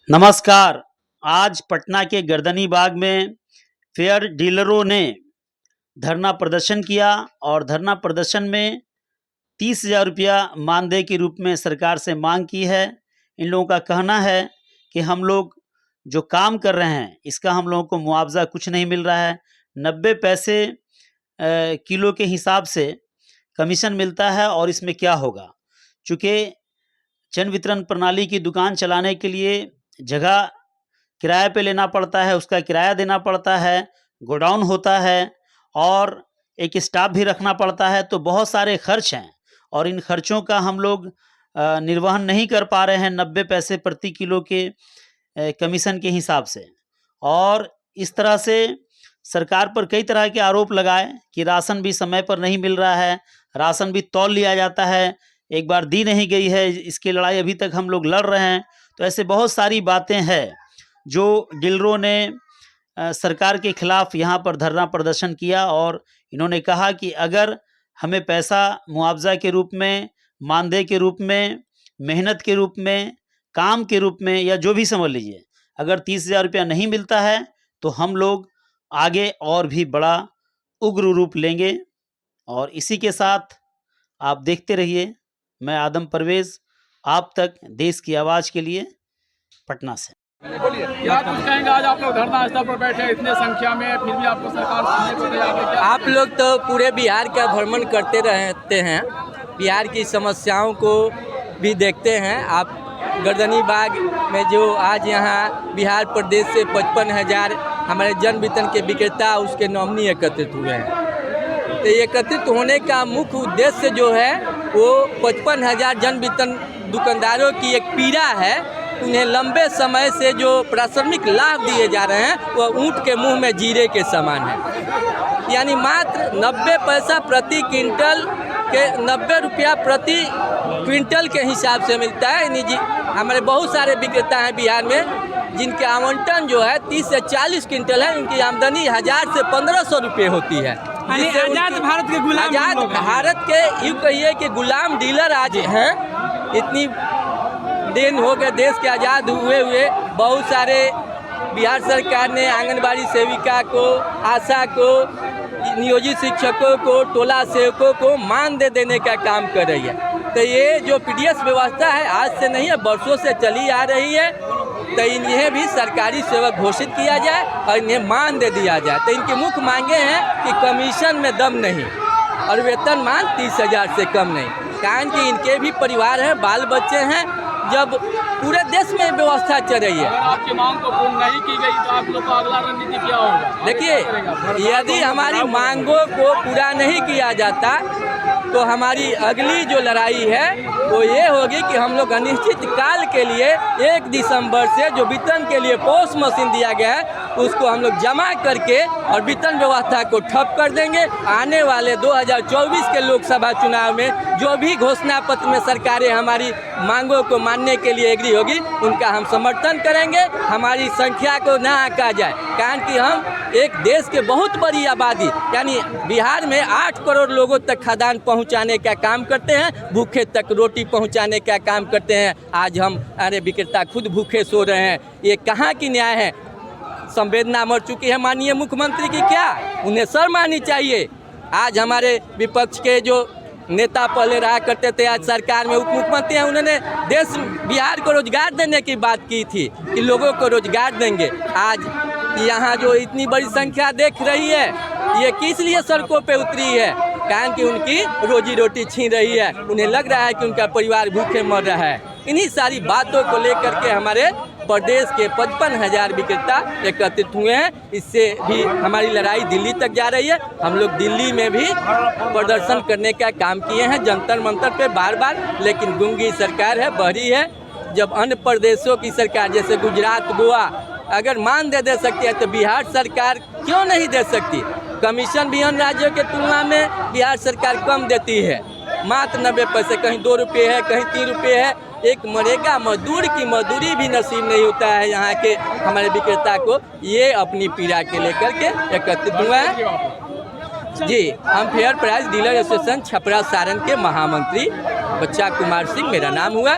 नमस्कार। आज पटना के गर्दनी बाग में फेयर डीलरों ने धरना प्रदर्शन किया और धरना प्रदर्शन में 30,000 रुपया मानदेय के रूप में सरकार से मांग की है। इन लोगों का कहना है कि हम लोग जो काम कर रहे हैं इसका हम लोगों को मुआवजा कुछ नहीं मिल रहा है। 90 पैसे किलो के हिसाब से कमीशन मिलता है और इसमें क्या होगा। चूँकि जन वितरण प्रणाली की दुकान चलाने के लिए जगह किराए पे लेना पड़ता है, उसका किराया देना पड़ता है, गोडाउन होता है और एक स्टाफ भी रखना पड़ता है, तो बहुत सारे खर्च हैं और इन खर्चों का हम लोग निर्वहन नहीं कर पा रहे हैं 90 पैसे प्रति किलो के कमीशन के हिसाब से। और इस तरह से सरकार पर कई तरह के आरोप लगाए कि राशन भी समय पर नहीं मिल रहा है, राशन भी तौल लिया जाता है, एक बार दी नहीं गई है, इसकी लड़ाई अभी तक हम लोग लड़ रहे हैं। तो ऐसे बहुत सारी बातें हैं जो डीलरों ने सरकार के खिलाफ यहाँ पर धरना प्रदर्शन किया और इन्होंने कहा कि अगर हमें पैसा मुआवजा के रूप में, मानदेय के रूप में, मेहनत के रूप में, काम के रूप में या जो भी समझ लीजिए, अगर 30,000 रुपया नहीं मिलता है तो हम लोग आगे और भी बड़ा उग्र रूप लेंगे। और इसी के साथ आप देखते रहिए। मैं आदम परवेज़, आप तक देश की आवाज़ के लिए पटना से। क्या कुछ कहेंगे? आज आप लोग धरना स्थल पर बैठे इतने संख्या में, फिर भी आपको सरकार सुनने को तैयार है क्या? आप लोग तो पूरे बिहार का भ्रमण करते रहते हैं, बिहार की समस्याओं को भी देखते हैं। आप गर्दनी बाग में जो आज यहाँ बिहार प्रदेश से 55,000 हमारे जन वितरण के विक्रेता उसके नॉमिनी एकत्रित हुए हैं। तो एकत्रित होने का मुख्य उद्देश्य जो है वो 55,000 जन वितरण दुकानदारों की एक पीड़ा है। उन्हें लंबे समय से जो प्राथमिक लाभ दिए जा रहे हैं वह ऊँट के मुंह में जीरे के समान है। यानी मात्र 90 पैसा प्रति क्विंटल के 90 रुपया प्रति क्विंटल के हिसाब से मिलता है। निजी हमारे बहुत सारे विक्रेता हैं बिहार में जिनके आवंटन जो है 30 से 40 क्विंटल है। उनकी आमदनी 1000 से 1500 रुपये होती है। आजाद भारत के गुलाम, आजाद भारत के यूँ कहिए कि गुलाम डीलर आज हैं। इतनी दिन हो गए देश के आज़ाद हुए बहुत सारे बिहार सरकार ने आंगनबाड़ी सेविका को, आशा को, नियोजित शिक्षकों को, टोला सेवकों को मानदेय देने का काम कर रही है। तो ये जो पीडीएस व्यवस्था है आज से नहीं है, बरसों से चली आ रही है। तो इन्हें भी सरकारी सेवक घोषित किया जाए और इन्हें मानदेय दिया जाए। तो इनकी मुख्य मांगे हैं कि कमीशन में दम नहीं और वेतनमान 30,000 से कम नहीं। कारण कि इनके भी परिवार हैं, बाल बच्चे हैं। जब पूरे देश में व्यवस्था चल रही है, अगर आपकी मांग को पूर्ण नहीं की गई तो आप लोग का अगला रणनीति क्या होगा? देखिए, यदि हमारी मांगों को पूरा नहीं किया जाता तो हमारी अगली जो लड़ाई है वो ये होगी कि हम लोग अनिश्चित काल के लिए 1 दिसंबर से जो वितरण के लिए पोस्ट मशीन दिया गया है उसको हम लोग जमा करके और वितरण व्यवस्था को ठप कर देंगे। आने वाले 2024 के लोकसभा चुनाव में जो भी घोषणा पत्र में सरकारें हमारी मांगों को मानने के लिए एग्री होगी उनका हम समर्थन करेंगे। हमारी संख्या को ना आंका जाए, कारण कि हम एक देश के बहुत बड़ी आबादी यानी बिहार में 8 करोड़ लोगों तक खाद्यान्न पहुंचाने का काम करते हैं, भूखे तक रोटी पहुंचाने का काम करते हैं। आज हम अरे विक्रेता खुद भूखे सो रहे हैं। ये कहाँ की न्याय है? संवेदना मर चुकी है माननीय मुख्यमंत्री की, क्या उन्हें शर्म आनी चाहिए। आज हमारे विपक्ष के जो नेता पहले रहा करते थे, आज सरकार में उप मुख्यमंत्री हैं, उन्होंने देश बिहार को रोजगार देने की बात की थी कि लोगों को रोजगार देंगे। आज यहाँ जो इतनी बड़ी संख्या देख रही है ये किस लिए सड़कों पे उतरी है? कारण कि उनकी रोजी रोटी छीन रही है। उन्हें लग रहा है कि उनका परिवार भूखे मर रहा है। इन्हीं सारी बातों को लेकर के हमारे प्रदेश के 55,000 विक्रेता एकत्रित हुए हैं। इससे भी हमारी लड़ाई दिल्ली तक जा रही है। हम लोग दिल्ली में भी प्रदर्शन करने का काम किए हैं जंतर मंतर पे बार, लेकिन गूंगी सरकार है, बहरी है। जब अन्य प्रदेशों की सरकार जैसे गुजरात, गोवा अगर मानदेय दे सकती है तो बिहार सरकार क्यों नहीं दे सकती? कमीशन भी अन्य राज्यों के तुलना में बिहार सरकार कम देती है, मात्र 90 पैसे, कहीं 2 रुपये है, कहीं 3 रुपये है। एक मरेगा मजदूर की मजदूरी भी नसीब नहीं होता है यहाँ के हमारे विक्रेता को। ये अपनी पीड़ा के लेकर के एकत्रित हुआ है। जी, हम fair price dealer association Chhapra Saran के महामंत्री बच्चा कुमार सिंह मेरा नाम हुआ।